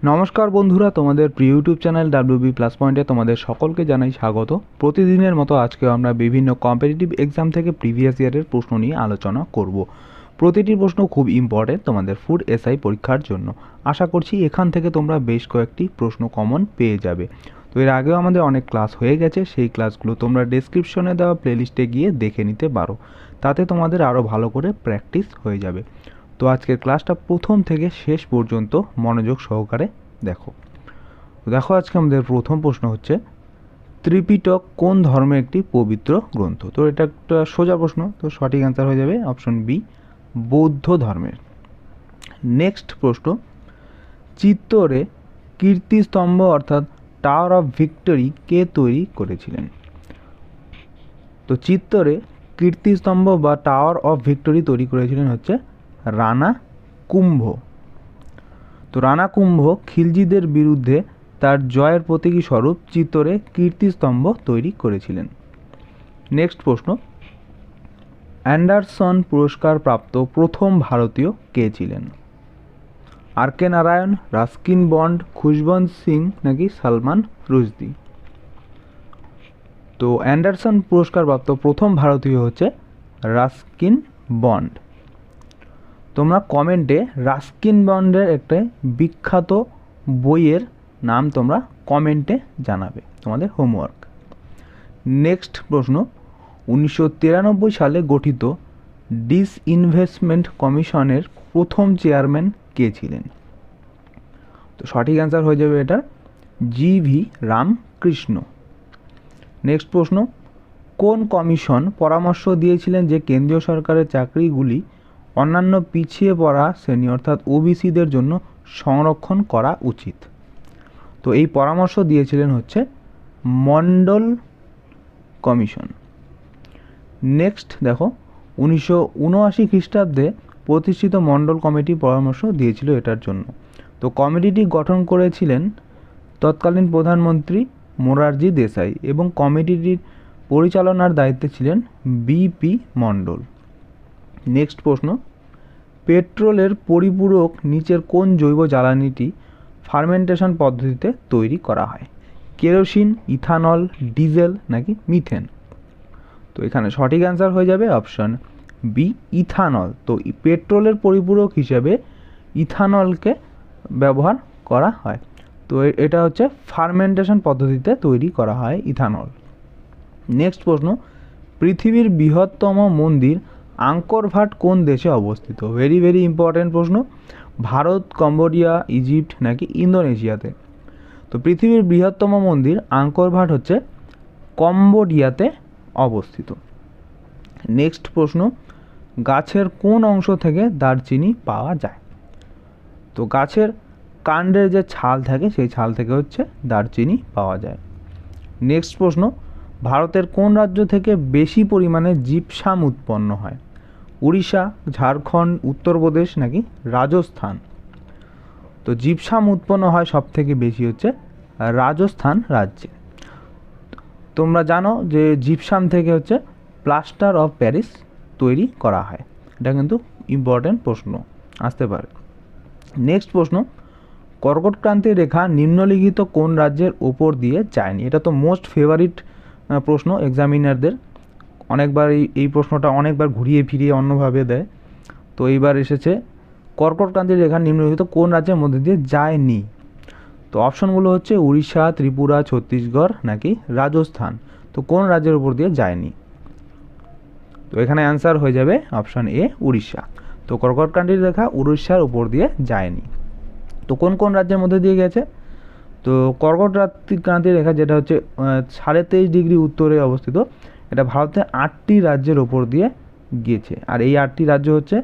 নমস্কার বন্ধুরা, তোমাদের প্রিয় ইউটিউব চ্যানেল ডাব্লিউবি প্লাস পয়েন্টে তোমাদের সকলকে জানাই স্বাগত। প্রতিদিনের মতো আজকেও আমরা বিভিন্ন কম্পিটিটিভ এক্সাম থেকে প্রিভিয়াস ইয়ারের প্রশ্ন নিয়ে আলোচনা করব। প্রতিটি প্রশ্ন খুব ইম্পর্টেন্ট তোমাদের ফুড এসআই পরীক্ষার জন্য। আশা করছি এখান থেকে তোমরা বেশ কয়েকটি প্রশ্ন কমন পেয়ে যাবে। তো এর আগেও আমাদের অনেক ক্লাস হয়ে গেছে, সেই ক্লাসগুলো তোমরা ডেসক্রিপশনে দেওয়া প্লেলিস্টে গিয়ে দেখে নিতে পারো, তাতে তোমাদের আরও ভালো করে প্র্যাকটিস হয়ে যাবে। তো আজকের ক্লাসটা প্রথম থেকে শেষ পর্যন্ত মনোযোগ সহকারে দেখো। আজকে আমাদের প্রথম প্রশ্ন হচ্ছে, ত্রিপিটক কোন ধর্মের একটি পবিত্র গ্রন্থ? তো এটা একটা সোজা প্রশ্ন, তো সঠিক অ্যান্সার হয়ে যাবে অপশন বি, বৌদ্ধ ধর্মের। নেক্সট প্রশ্ন, চিত্তরে কীর্তিস্তম্ভ অর্থাৎ টাওয়ার অফ ভিক্টরি কে তৈরি করেছিলেন? তো চিত্তরে কীর্তিস্তম্ভ বা টাওয়ার অফ ভিক্টরি তৈরি করেছিলেন হচ্ছে রানা কুম্ভ। তো রানা কুম্ভ খিলজিদের বিরুদ্ধে তার জয়ের প্রতীকী স্বরূপ চিত্তরে কীর্তিস্তম্ভ তৈরি করেছিলেন। নেক্সট প্রশ্ন, অ্যান্ডারসন পুরস্কার প্রাপ্ত প্রথম ভারতীয় কে ছিলেন? আর কে নারায়ণ, রাস্কিন বন্ড, খুশবন্ত সিং নাকি সালমান রুশদি? তো অ্যান্ডারসন পুরস্কার প্রাপ্ত প্রথম ভারতীয় হচ্ছে রাস্কিন বন্ড। তোমরা কমেন্টে রাস্কিন বন্ডের একটা বিখ্যাত বইয়ের নাম তোমরা কমেন্টে জানাবে, তোমাদের হোমওয়ার্ক। নেক্সট প্রশ্ন, 1993 সালে গঠিত ডিসইনভেস্টমেন্ট কমিশনের প্রথম চেয়ারম্যান কে ছিলেন? তো সঠিক অ্যান্সার হয়ে যাবে এটার জি.ভি. রামকৃষ্ণ। নেক্সট প্রশ্ন, কোন কমিশন পরামর্শ দিয়েছিলেন যে কেন্দ্রীয় সরকারের চাকরিগুলি অন্যান্য পিছিয়ে পড়া শ্রেণী অর্থাৎ ওবিসিদের জন্য সংরক্ষণ করা উচিত? তো এই পরামর্শ দিয়েছিলেন হচ্ছে মন্ডল কমিশন। নেক্সট দেখো, 1979 খ্রিস্টাব্দে প্রতিষ্ঠিত মন্ডল কমিটি পরামর্শ দিয়েছিল এটার জন্য। তো কমিটিটি গঠন করেছিলেন তৎকালীন প্রধানমন্ত্রী মোরারজি দেশাই এবং কমিটিটির পরিচালনার দায়িত্বে ছিলেন বিপি মন্ডল। নেক্সট প্রশ্ন, পেট্রোলের পরিপূরক নিচের কোন জৈব জ্বালানিটি ফার্মেন্টেশন পদ্ধতিতে তৈরি করা হয়? কেরোসিন, ইথানল, ডিজেল নাকি মিথেন? তো এখানে সঠিক অ্যান্সার হয়ে যাবে অপশন বি, ইথানল। তো পেট্রোলের পরিপূরক হিসেবে ইথানলকে ব্যবহার করা হয়। তো এটা হচ্ছে ফার্মেন্টেশন পদ্ধতিতে তৈরি করা হয় ইথানল। নেক্সট প্রশ্ন, পৃথিবীর বৃহত্তম মন্দির আঙ্কর ভাট কোন দেশে অবস্থিত? ভেরি ভেরি ইম্পর্টেন্ট প্রশ্ন। ভারত, কম্বোডিয়া, ইজিপ্ট নাকি ইন্দোনেশিয়াতে? তো পৃথিবীর বৃহত্তম মন্দির আঙ্কর ভাট হচ্ছে কম্বোডিয়াতে অবস্থিত। নেক্সট প্রশ্ন, গাছের কোন অংশ থেকে দারচিনি পাওয়া যায়? তো গাছের কাণ্ডের যে ছাল থাকে সেই ছাল থেকে হচ্ছে দারচিনি পাওয়া যায়। নেক্সট প্রশ্ন, ভারতের কোন রাজ্য থেকে বেশি পরিমাণে জিপসাম উৎপন্ন হয়? উড়িষ্যা, ঝাড়খণ্ড, উত্তরপ্রদেশ নাকি রাজস্থান? তো জিপসাম উৎপন্ন হয় সব থেকে বেশি হচ্ছে রাজস্থান রাজ্যে। তোমরা জানো যে জিপসাম থেকে হচ্ছে প্লাস্টার অফ প্যারিস তৈরি করা হয়। এটা কিন্তু ইম্পর্টেন্ট প্রশ্ন আসতে পারে। নেক্সট প্রশ্ন, কর্কটক্রান্তি রেখা নিম্নলিখিত কোন রাজ্যের ওপর দিয়ে যায়নি? এটা তো মোস্ট ফেভারিট প্রশ্ন এক্সামিনারদের, অনেকবার এই প্রশ্নটা অনেকবার ঘুরিয়ে ফিরিয়ে অন্যভাবে দেয়। তো এইবার এসেছে কর্কটক্রান্তি রেখা নিম্নলিখিত কোন রাজ্যের মধ্যে দিয়ে যায়নি? তো অপশনগুলো হচ্ছে উড়িষ্যা, ত্রিপুরা, ছত্তিশগড় নাকি রাজস্থান। তো কোন রাজ্যের উপর দিয়ে যায়নি? তো এখানে অ্যান্সার হয়ে যাবে অপশন এ, উড়িষ্যা। তো কর্কটক্রান্তি রেখা উড়িষ্যার উপর দিয়ে যায়নি। তো কোন কোন রাজ্যের মধ্যে দিয়ে গেছে? তো কর্কটক্রান্তি রেখা যেটা হচ্ছে 23.5 ডিগ্রি উত্তরে অবস্থিত, এটা ভারতের 8টি রাজ্যের ওপর দিয়ে গিয়েছে। আর এই 8টি রাজ্য হচ্ছে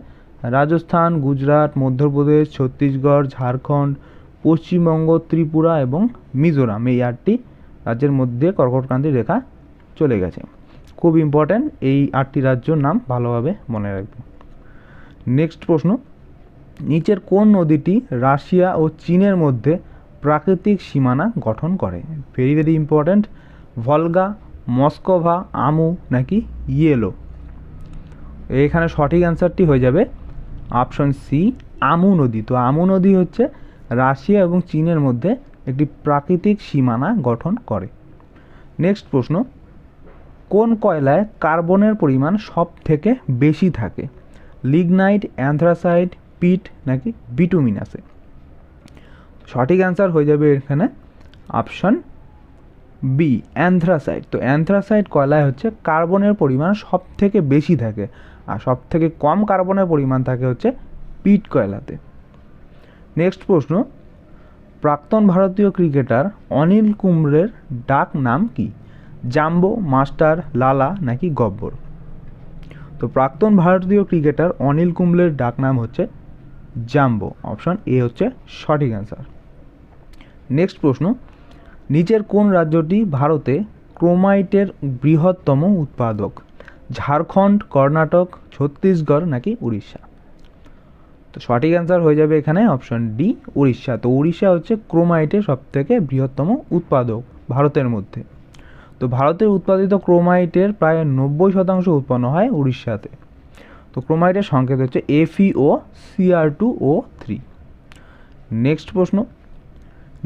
রাজস্থান, গুজরাট, মধ্যপ্রদেশ, ছত্তিশগড়, ঝাড়খণ্ড, পশ্চিমবঙ্গ, ত্রিপুরা এবং মিজোরাম। এই 8টি রাজ্যের মধ্যে কর্কটক্রান্তি রেখা চলে গেছে। খুব ইম্পর্ট্যান্ট, এই 8টি রাজ্যর নাম ভালোভাবে মনে রাখবে। নেক্সট প্রশ্ন, নিচের কোন নদীটি রাশিয়া ও চীনের মধ্যে প্রাকৃতিক সীমানা গঠন করে? Very very important. Volga, Moskva, Amu নাকি ইয়েলো? এখানে সঠিক অ্যান্সারটি হয়ে যাবে অপশন সি, আমু নদী। তো আমু নদী হচ্ছে রাশিয়া এবং চীনের মধ্যে একটি প্রাকৃতিক সীমানা গঠন করে। নেক্সট প্রশ্ন, কোন কয়লায় কার্বনের পরিমাণ সব থেকে বেশি থাকে? লিগনাইট, অ্যানথ্রাসাইট, পিট নাকি বিটুমিনাসে? সঠিক অ্যান্সার হয়ে যাবে এখানে অপশন বি, অ্যানথ্রাসাইট। তো অ্যানথ্রাসাইট কয়লায় হচ্ছে কার্বনের পরিমাণ সব থেকে বেশি থাকে, আর সব থেকে কম কার্বনের পরিমাণ থাকে হচ্ছে পিট কয়লাতে। নেক্সট প্রশ্ন, প্রাক্তন ভারতীয় ক্রিকেটার অনিল কুম্বলের ডাক নাম কি? জাম্বো, মাস্টার, লালা নাকি গব্বর? তো প্রাক্তন ভারতীয় ক্রিকেটার অনিল কুম্বলের ডাক নাম হচ্ছে জাম্বো। অপশন এ হচ্ছে সঠিক অ্যান্সার। নেক্সট প্রশ্ন, নিচের কোন রাজ্যটি ভারতে ক্রোমাইটের বৃহত্তম উৎপাদক? ঝাড়খণ্ড, কর্ণাটক, ছত্তিশগড় নাকি উড়িষ্যা? তো সঠিক অ্যান্সার হয়ে যাবে এখানে অপশন ডি, উড়িষ্যা। তো উড়িষ্যা হচ্ছে ক্রোমাইটের সবথেকে বৃহত্তম উৎপাদক ভারতের মধ্যে। তো ভারতের উৎপাদিত ক্রোমাইটের প্রায় 90% উৎপন্ন হয় উড়িষ্যাতে। তো ক্রোমাইটের সংকেত হচ্ছে FeO Cr2O3। নেক্সট প্রশ্ন,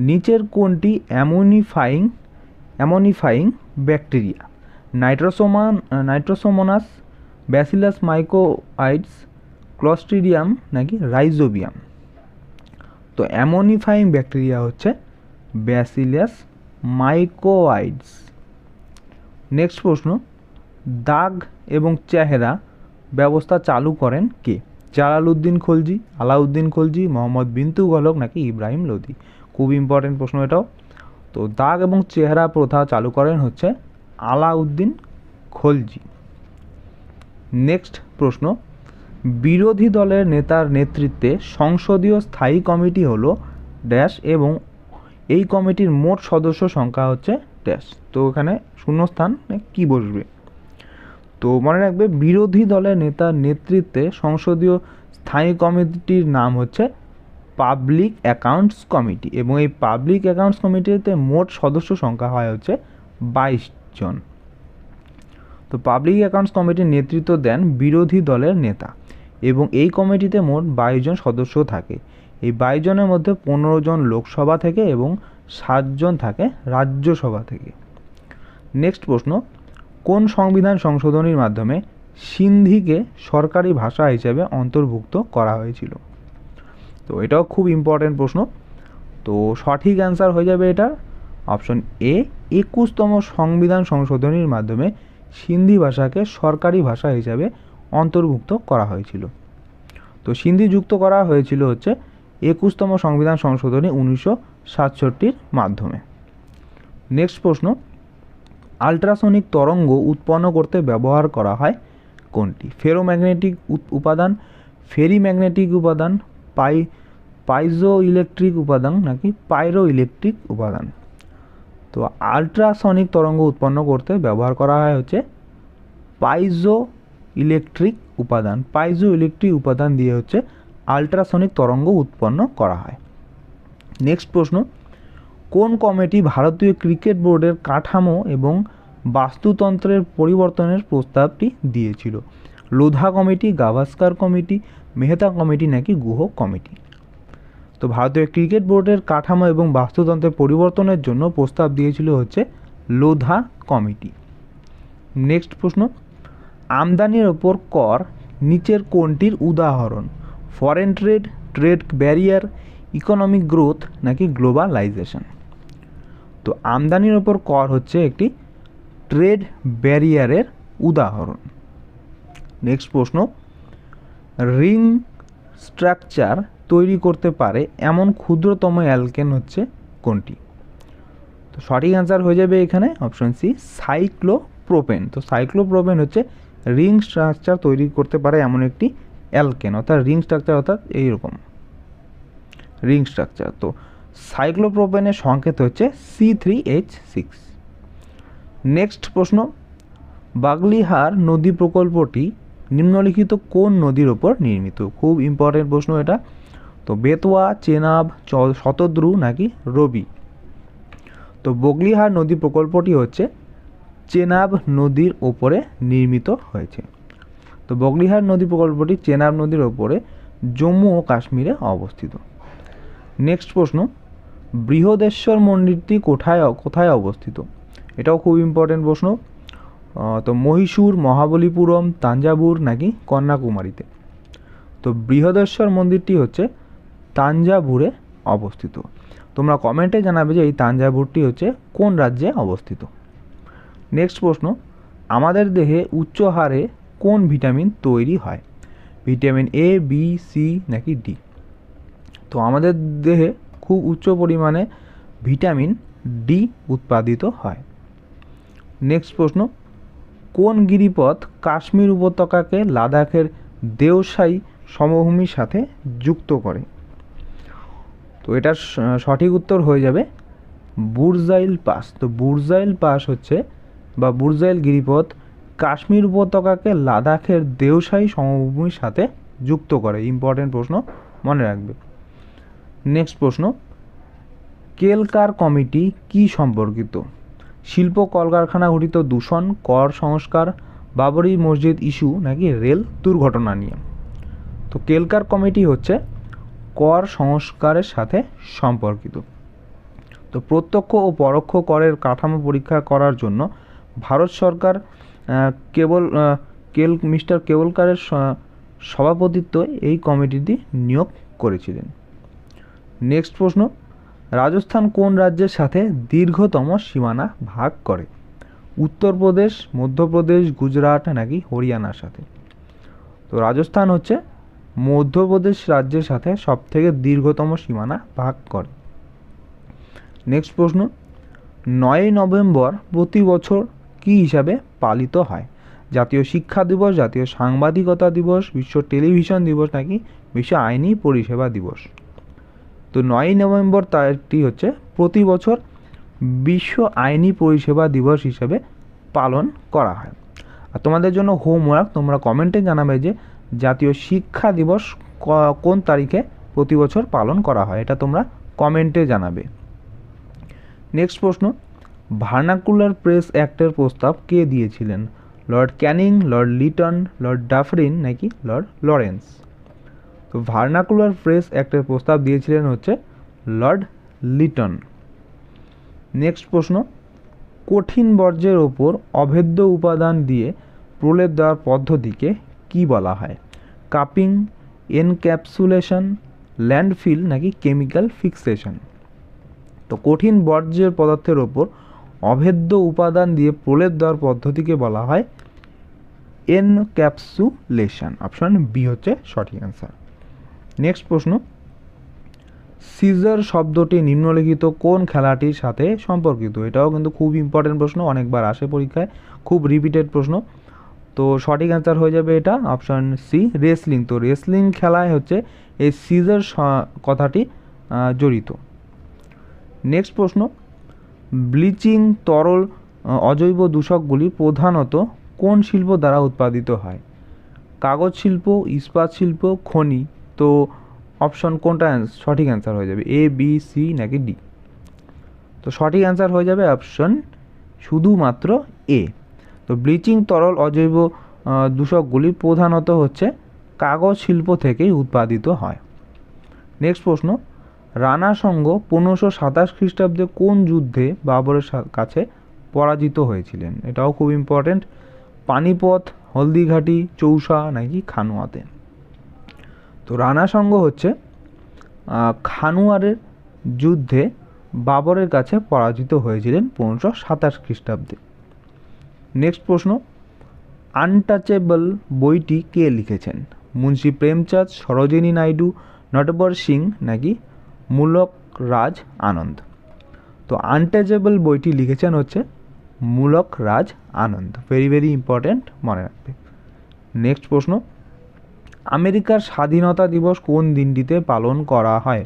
নিচের কোনটি ammonifying bacteria? Nitrosomonas, Bacillus mycoides, Clostridium নাকি রাইজোবিয়াম? তো অ্যামোনিফাইং ব্যাকটেরিয়া হচ্ছে ব্যাসিলাস মাইকোআইডস। নেক্সট প্রশ্ন, দাগ এবং চেহারা ব্যবস্থা চালু করেন কে? জালালউদ্দিন খলজি, আলাউদ্দিন খলজি, মোহাম্মদ বিন তুগলক নাকি ইব্রাহিম লোদি? খুব ইম্পর্টেন্ট প্রশ্ন এটাও। তো দাগ এবং চেহারা প্রথা চালু করেন হচ্ছে আলাউদ্দিন খলজি। নেক্সট প্রশ্ন, বিরোধী দলের নেতার নেতৃত্বে সংসদীয় স্থায়ী কমিটি হলো ড্যাশ এবং এই কমিটির মোট সদস্য সংখ্যা হচ্ছে ড্যাশ। তো এখানে শূন্যস্থান কি বসবে? তো মনে রাখবে, বিরোধী দলের নেতার নেতৃত্বে সংসদীয় স্থায়ী কমিটির নাম হচ্ছে পাবলিক অ্যাকাউন্টস কমিটি, এবং এই পাবলিক অ্যাকাউন্টস কমিটিতে মোট সদস্য সংখ্যা হয় হচ্ছে 22 জন। তো পাবলিক অ্যাকাউন্টস কমিটির নেতৃত্ব দেন বিরোধী দলের নেতা, এবং এই কমিটিতে মোট 22 জন সদস্য থাকে। এই 22 জনের মধ্যে 15 জন লোকসভা থেকে এবং 7 জন থাকে রাজ্যসভা থেকে। নেক্সট প্রশ্ন, কোন সংবিধান সংশোধনীর মাধ্যমে সিন্ধিকে সরকারি ভাষা হিসেবে অন্তর্ভুক্ত করা হয়েছিল? তো এটাও খুব ইম্পর্টেন্ট প্রশ্ন। তো সঠিক অ্যান্সার হয়ে যাবে এটার অপশন এ, 21তম সংবিধান সংশোধনীর মাধ্যমে সিন্ধি ভাষাকে সরকারি ভাষা হিসাবে অন্তর্ভুক্ত করা হয়েছিল। তো সিন্ধি যুক্ত করা হয়েছিল হচ্ছে 21তম সংবিধান সংশোধনী 1967-র মাধ্যমে। নেক্সট প্রশ্ন, আল্ট্রাসনিক তরঙ্গ উৎপন্ন করতে ব্যবহার করা হয় কোনটি? ফেরোম্যাগনেটিক উপাদান, ফেরিম্যাগনেটিক উপাদান, পাইজো ইলেকট্রিক উপাদান নাকি পাইরো ইলেকট্রিক উপাদান? তো আল্ট্রাসনিক তরঙ্গ উৎপন্ন করতে ব্যবহার করা হয় হচ্ছে পাইজো ইলেকট্রিক উপাদান। পাইজো ইলেকট্রিক উপাদান দিয়ে হচ্ছে আল্ট্রাসনিক তরঙ্গ উৎপন্ন করা হয়। নেক্সট প্রশ্ন, কোন কমিটি ভারতীয় ক্রিকেট বোর্ডের কাঠামো এবং বাস্তুতন্ত্রের পরিবর্তনের প্রস্তাবটি দিয়েছিল? Lodha committee, Gavaskar committee, Mehta committee নাকি গুহ কমিটি? তো ভারতীয় ক্রিকেট বোর্ডের কাঠামো এবং বাস্তুতন্ত্রের পরিবর্তনের জন্য প্রস্তাব দিয়েছিল হচ্ছে লোধা কমিটি। নেক্সট প্রশ্ন, আমদানির ওপর কর নিচের কোনটির উদাহরণ? Foreign trade, trade barrier, economic growth নাকি গ্লোবালাইজেশন? তো আমদানির ওপর কর হচ্ছে একটি ট্রেড ব্যারিয়ারের উদাহরণ। নেক্সট প্রশ্ন, রিং স্ট্রাকচার তৈরি করতে পারে এমন ক্ষুদ্রতম অ্যালকেন হচ্ছে কোনটি? তো সঠিক অ্যান্সার হয়ে যাবে এখানে অপশন সি, সাইক্লোপ্রোপেন। তো সাইক্লোপ্রোপেন হচ্ছে রিং স্ট্রাকচার তৈরি করতে পারে এমন একটি অ্যালকেন, অর্থাৎ রিং স্ট্রাকচার, অর্থাৎ এইরকম রিং স্ট্রাকচার। তো সাইক্লোপ্রোপেনের সংকেত হচ্ছে C3H6। নেক্সট প্রশ্ন, বাগলিহার নদী প্রকল্পটি নিম্নলিখিত কোন নদীর ওপর নির্মিত? খুব ইম্পর্টেন্ট প্রশ্ন এটা। তো বেতোয়া, চেনাব, শতদ্রু নাকি রবি? তো বগলিহার নদী প্রকল্পটি হচ্ছে চেনাব নদীর ওপরে নির্মিত হয়েছে। তো বগলিহার নদী প্রকল্পটি চেনাব নদীর ওপরে জম্মু ও কাশ্মীরে অবস্থিত। নেক্সট প্রশ্ন, বৃহদেশ্বর মন্দিরটি কোথায় অবস্থিত? এটাও খুব ইম্পর্টেন্ট প্রশ্ন। তো মহীশূর, মহাবলীপুরম, তাঞ্জাবুর নাকি কন্যাকুমারীতে? তো বৃহদেশ্বর মন্দিরটি হচ্ছে তাঞ্জাভুরে অবস্থিত। তোমরা কমেন্টে জানাবে যে এই তাঞ্জাভুরটি হচ্ছে কোন রাজ্যে অবস্থিত। নেক্সট প্রশ্ন, আমাদের দেহে উচ্চ হারে কোন ভিটামিন তৈরি হয়? ভিটামিন এ, বি, সি নাকি ডি? তো আমাদের দেহে খুব উচ্চ পরিমাণে ভিটামিন ডি উৎপাদিত হয়। নেক্সট প্রশ্ন, কোন গিরিপথ কাশ্মীর উপত্যকাকে লাদাখের দেওসাই সমভূমির সাথে যুক্ত করে? তো এটার সঠিক উত্তর হয়ে যাবে বুরজাইল পাস। তো বুরজাইল পাস হচ্ছে বা বুরজাইল গিরিপথ কাশ্মীর উপত্যকাকে লাদাখের দেওসাই সমভূমির সাথে যুক্ত করে। ইম্পর্টেন্ট প্রশ্ন, মনে রাখবে। নেক্সট প্রশ্ন, কেলকার কমিটি কি সম্পর্কিত? শিল্প কলকারখানা ঘটিত দূষণ, কর সংস্কার, বাবরি মসজিদ ইস্যু নাকি রেল দুর্ঘটনা নিয়ে? তো কেলকার কমিটি হচ্ছে কর সংস্কারের সাথে সম্পর্কিত। তো প্রত্যক্ষ ও পরোক্ষ করের কাঠামো পরীক্ষা করার জন্য ভারত সরকার মিস্টার কেবলকারের সভাপতিত্বে এই কমিটিটি নিয়োগ করেছিলেন। নেক্সট প্রশ্ন, রাজস্থান কোন রাজ্যের সাথে দীর্ঘতম সীমানা ভাগ করে? উত্তরপ্রদেশ, মধ্যপ্রদেশ, গুজরাট নাকি হরিয়ানার সাথে? তো রাজস্থান হচ্ছে মধ্যপ্রদেশ রাজ্যের সাথে সবথেকে দীর্ঘতম সীমানা ভাগ করে। নেক্সট প্রশ্ন, 9ই নভেম্বর প্রতি বছর কী হিসাবে পালিত হয়? জাতীয় শিক্ষা দিবস, জাতীয় সাংবাদিকতা দিবস, বিশ্ব টেলিভিশন দিবস নাকি বিশ্ব আইনি পরিষেবা দিবস? তো 9ই নভেম্বর তারিখটি হচ্ছে প্রতি বছর বিশ্ব আইনি পরিষেবা দিবস হিসেবে পালন করা হয়। আর তোমাদের জন্য হোমওয়ার্ক, তোমরা কমেন্টে জানাবে যে জাতীয় শিক্ষা দিবস কোন তারিখে প্রতি বছর পালন করা হয়, এটা তোমরা কমেন্টে জানাবে। নেক্সট প্রশ্ন, ভার্নাকুলার প্রেস অ্যাক্টের প্রস্তাব কে দিয়েছিলেন? Lord Canning, Lord Liton, Lord Dufferin নাকি লর্ড লরেন্স? তো ভার্নাকুলার প্রেস অ্যাক্টের প্রস্তাব দিয়েছিলেন হচ্ছে লর্ড লিটন। নেক্সট প্রশ্ন, কঠিন বর্জ্যের ওপর অভেদ্য উপাদান দিয়ে প্রলেপ দেওয়ার পদ্ধতিকে কি বলা হয়? কাপিং, এনক্যাপসুলেশন, ল্যান্ডফিল নাকি কেমিক্যাল ফিক্সেশন? তো কঠিন বর্জ্যের পদার্থের ওপর অভেদ্য উপাদান দিয়ে প্রলেপ দেওয়ার পদ্ধতিকে বলা হয় এনক্যাপসুলেশন। অপশন বি হচ্ছে সঠিক অ্যান্সার। নেক্সট প্রশ্ন, সিজার শব্দটি নিম্নলিখিত কোন খেলাটির সাথে সম্পর্কিত? এটাও কিন্তু খুব ইম্পর্টেন্ট প্রশ্ন, অনেকবার আসে পরীক্ষায়, খুব রিপিটেড প্রশ্ন। তো সঠিক অ্যান্সার হয়ে যাবে এটা অপশন সি, রেসলিং। তো রেসলিং খেলায় হচ্ছে এই সিজার কথাটি জড়িত। নেক্সট প্রশ্ন, ব্লিচিং তরল অজৈব দূষকগুলি প্রধানত কোন শিল্প দ্বারা উৎপাদিত হয়? কাগজ শিল্প, ইস্পাত শিল্প, খনি? তো অপশন কোনটা সঠিক অ্যান্সার হয়ে যাবে? এ, বি, সি নাকি ডি? তো সঠিক অ্যান্সার হয়ে যাবে অপশন শুধুমাত্র এ। তো ব্লিচিং তরল অজৈব দূষকগুলি প্রধানত হচ্ছে কাগজ শিল্প থেকেই উৎপাদিত হয়। নেক্সট প্রশ্ন, রানা সঙ্গ 1527 খ্রিস্টাব্দে কোন যুদ্ধে বাবরের কাছে পরাজিত হয়েছিলেন? এটাও খুব ইম্পর্টেন্ট। পানিপথ, হলদিঘাটি, চৌসা নাকি খানুয়াতে? তো রানা সঙ্গ হচ্ছে খানুয়ারের যুদ্ধে বাবরের কাছে পরাজিত হয়েছিলেন 1527 খ্রিস্টাব্দে। নেক্সট প্রশ্ন, আনটাচেবল বইটি কে লিখেছেন? মুন্সি প্রেমচাঁদ, সরোজিনী নাইডু, নটবর সিং নাকি মূলক রাজ আনন্দ? তো আনটাচেবল বইটি লিখেছেন হচ্ছে মূলক রাজ আনন্দ। ভেরি ভেরি ইম্পর্ট্যান্ট, মনে রাখবে। নেক্সট প্রশ্ন, আমেরিকার স্বাধীনতা দিবস কোন দিনটিতে পালন করা হয়?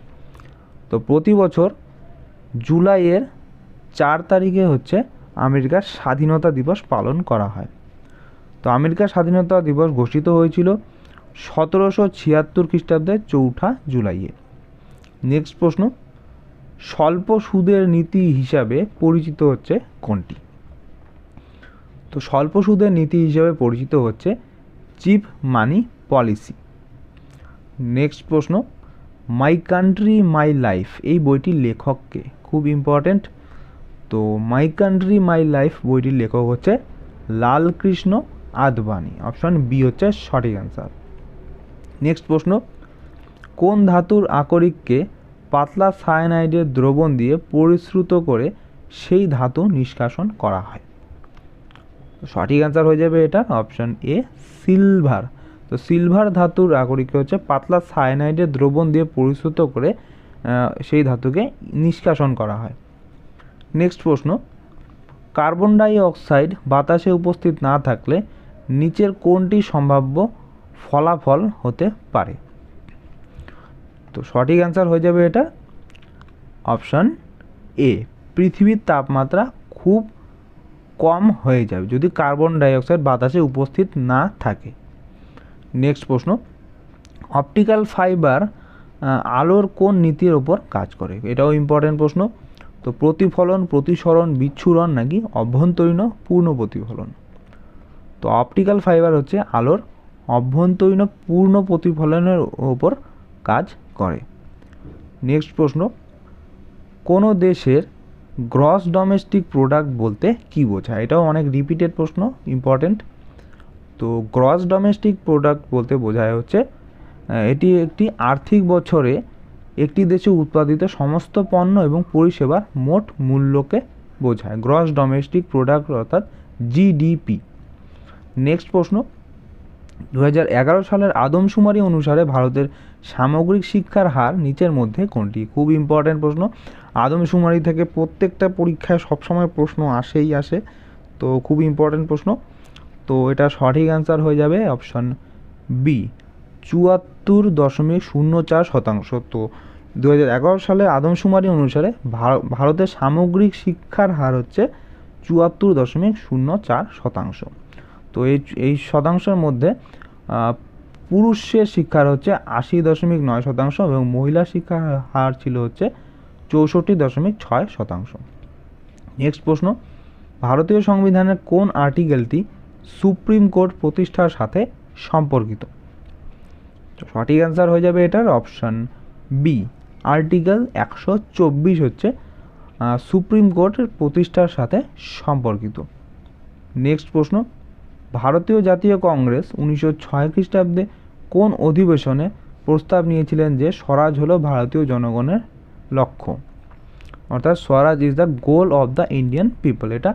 তো প্রতি বছর জুলাইয়ের 4 তারিখে হচ্ছে আমেরিকার স্বাধীনতা দিবস পালন করা হয়। তো আমেরিকার স্বাধীনতা দিবস ঘোষিত হয়েছিল 1776 খ্রিস্টাব্দের 4 জুলাইয়ে। নেক্সট প্রশ্ন, স্বল্প সুদের নীতি হিসাবে পরিচিত হচ্ছে কোনটি? তো স্বল্প সুদের নীতি হিসাবে পরিচিত হচ্ছে চিপ মানি পলিসি। নেক্সট প্রশ্ন, মাই কান্ট্রি মাই লাইফ এই বইটির লেখককে, খুব ইম্পর্টেন্ট। তো মাই কান্ট্রি মাই লাইফ বইটির লেখক হচ্ছে লালকৃষ্ণ আদবানি। অপশন বি হচ্ছে সঠিক অ্যান্সার। নেক্সট প্রশ্ন, কোন ধাতুর আকরিককে পাতলা সায়ানাইডের দ্রবণ দিয়ে পরিশ্রুত করে সেই ধাতু নিষ্কাশন করা হয়? সঠিক অ্যান্সার হয়ে যাবে এটা অপশন এ সিলভার। তো সিলভার ধাতুর আকরিককে হচ্ছে পাতলা সায়ানাইডের দ্রবণ দিয়ে পরিশ্রুত করে সেই ধাতুকে নিষ্কাশন করা হয়। নেক্সট প্রশ্ন, কার্বন ডাই অক্সাইড বাতাসে উপস্থিত না থাকলে নিচের কোনটি সম্ভাব্য ফলাফল হতে পারে? তো সঠিক অ্যান্সার হয়ে যাবে এটা অপশন এ, পৃথিবীর তাপমাত্রা খুব কম হয়ে যাবে যদি কার্বন ডাইঅক্সাইড বাতাসে উপস্থিত না থাকে। নেক্সট প্রশ্ন, অপটিক্যাল ফাইবার আলোর কোন নীতির ওপর কাজ করে? এটাও ইম্পর্টেন্ট প্রশ্ন। তো প্রতিফলন, প্রতিসরণ, বিচ্ছুরণ নাকি অভ্যন্তরীণ পূর্ণ প্রতিফলন? তো অপটিক্যাল ফাইবার হচ্ছে আলোর অভ্যন্তরীণ পূর্ণ প্রতিফলনের ওপর কাজ করে। নেক্সট প্রশ্ন, কোনো দেশের গ্রস ডোমেস্টিক প্রোডাক্ট বলতে কী বোঝায়? এটাও অনেক রিপিটেড প্রশ্ন, ইম্পর্টেন্ট। তো গ্রস ডোমেস্টিক প্রোডাক্ট বলতে বোঝায় হচ্ছে এটি একটি আর্থিক বছরে একটি দেশে উৎপাদিত সমস্ত পণ্য এবং পরিষেবার মোট মূল্যকে বোঝায়। গ্রস ডোমেস্টিক প্রোডাক্ট অর্থাৎ জিডিপি। নেক্সট প্রশ্ন, 2011 সালের আদমশুমারি অনুসারে ভারতের সামগ্রিক শিক্ষার হার নিচের মধ্যে কোনটি? খুব ইম্পর্টেন্ট প্রশ্ন। আদমশুমারি থেকে প্রত্যেকটা পরীক্ষায় সবসময় প্রশ্ন আসে, তো খুব ইম্পর্টেন্ট প্রশ্ন। তো এটা সঠিক অ্যান্সার হয়ে যাবে অপশন বি, 74.04%। তো 2011 সালে আদমশুমারি অনুসারে ভারতের সামগ্রিক শিক্ষার হার হচ্ছে 74.04%। তো এই শতাংশের মধ্যে পুরুষের শিক্ষার হচ্ছে 80.9% এবং মহিলা শিক্ষার হার ছিল হচ্ছে 64.6%। নেক্সট প্রশ্ন, ভারতীয় সংবিধানের কোন আর্টিকেলটি সুপ্রিম কোর্ট প্রতিষ্ঠার সাথে সম্পর্কিত? তো সঠিক অ্যান্সার হয়ে যাবে এটার অপশন বি, আর্টিকেল 124 হচ্ছে সুপ্রিম কোর্টের প্রতিষ্ঠার সাথে সম্পর্কিত। নেক্সট প্রশ্ন, ভারতীয় জাতীয় কংগ্রেস 1906 খ্রিস্টাব্দে কোন অধিবেশনে প্রস্তাব নিয়েছিলেন যে স্বরাজ হলো ভারতীয় জনগণের লক্ষ্য? অর্থাৎ swaraj is the goal of the Indian people. এটা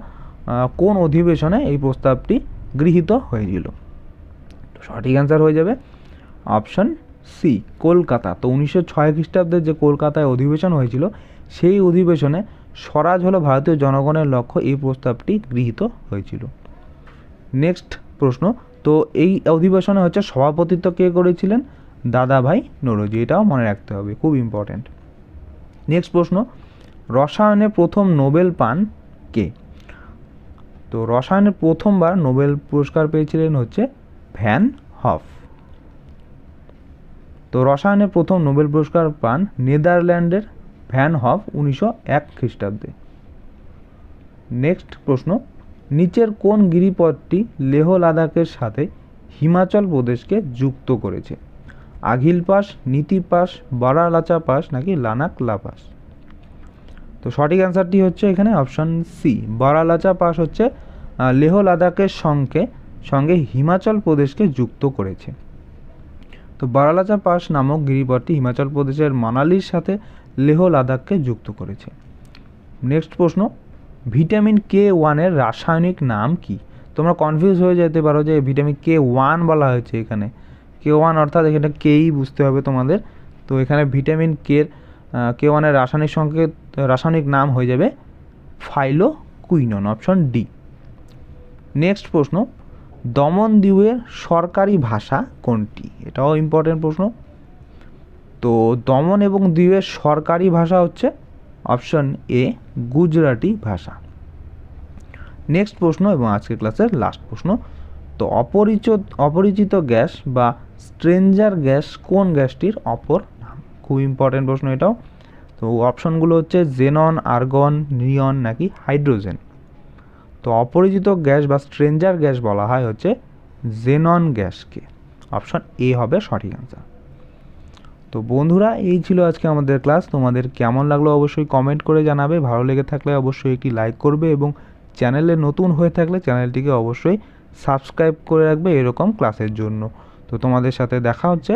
কোন অধিবেশনে এই প্রস্তাবটি গৃহীত হয়েছিল? সঠিক অ্যান্সার হয়ে যাবে অপশন সি, কলকাতা। তো 1906 খ্রিস্টাব্দে যে কলকাতায় অধিবেশন হয়েছিল সেই অধিবেশনে স্বরাজ হলো ভারতীয় জনগণের লক্ষ্য এই প্রস্তাবটি গৃহীত হয়েছিল। নেক্সট প্রশ্ন, তো এই অধিবেশনে হচ্ছে সভাপতিত্ব কে করেছিলেন? দাদাভাই নওরোজি। এটাও মনে রাখতে হবে, খুব ইম্পর্টেন্ট। নেক্সট প্রশ্ন, রসায়নে প্রথম নোবেল পান কে? তো রসায়নে প্রথমবার নোবেল পুরস্কার পেয়েছিলেন হচ্ছে ভ্যান হফ। তো রসায়নে প্রথম নোবেল পুরস্কার পান নেদারল্যান্ডের ভ্যান হফ 1901 খ্রিস্টাব্দে। নেক্সট প্রশ্ন, নিচের কোন গিরিপথটি লেহ লাদাখের সাথে হিমাচল প্রদেশকে যুক্ত করেছে? আঘিল পাস, নীতি পাস, বারালাচা পাস নাকি লানাক লা পাস? তো সঠিক অ্যান্সারটি হচ্ছে এখানে অপশন সি, বারালাচা পাস হচ্ছে লেহ লাদাখের সঙ্গে হিমাচল প্রদেশকে যুক্ত করেছে। তো বারালাচা পাস নামক গিরিপথটি হিমাচল প্রদেশের মানালির সাথে লেহ লাদাখকে যুক্ত করেছে। নেক্সট প্রশ্ন, ভিটামিন K1 এর রাসায়নিক নাম কি? তোমরা কনফিউজ হয়ে যেতে পারো যে ভিটামিন K1 বলা হয়েছে এখানে, K1 অর্থাৎ এখানে কেই বুঝতে হবে তোমাদের। তো এখানে ভিটামিন K1 এর রাসায়নিক নাম হয়ে যাবে ফাইলোকুইনন, অপশন ডি। নেক্সট প্রশ্ন, দমন দ্বীপের সরকারি ভাষা কোনটি? এটাও ইম্পর্টেন্ট প্রশ্ন। তো দমন এবং দ্বীপের সরকারি ভাষা হচ্ছে অপশন এ, গুজরাটি ভাষা। নেক্সট প্রশ্ন এবং আজকের ক্লাসের লাস্ট প্রশ্ন, তো অপরিচিত গ্যাস বা স্ট্রেঞ্জার গ্যাস কোন গ্যাসটির অপর নাম? খুব ইম্পর্টেন্ট প্রশ্ন এটাও। তো অপশনগুলো হচ্ছে জেনন, আর্গন, নিয়ন নাকি হাইড্রোজেন। তো অপরিচিত গ্যাস বা স্ট্রেঞ্জার গ্যাস বলা হয় হচ্ছে জেনন গ্যাসকে। অপশন এ হবে সঠিক অ্যান্সার। তো বন্ধুরা, এই ছিল আজকে আমাদের ক্লাস। তোমাদের কেমন লাগলো অবশ্যই কমেন্ট করে জানাবে। ভালো লেগে থাকলে অবশ্যই একটি লাইক করবে এবং চ্যানেলে নতুন হয়ে থাকলে চ্যানেলটিকে অবশ্যই সাবস্ক্রাইব করে রাখবে এরকম ক্লাসের জন্য। তো তোমাদের সাথে দেখা হচ্ছে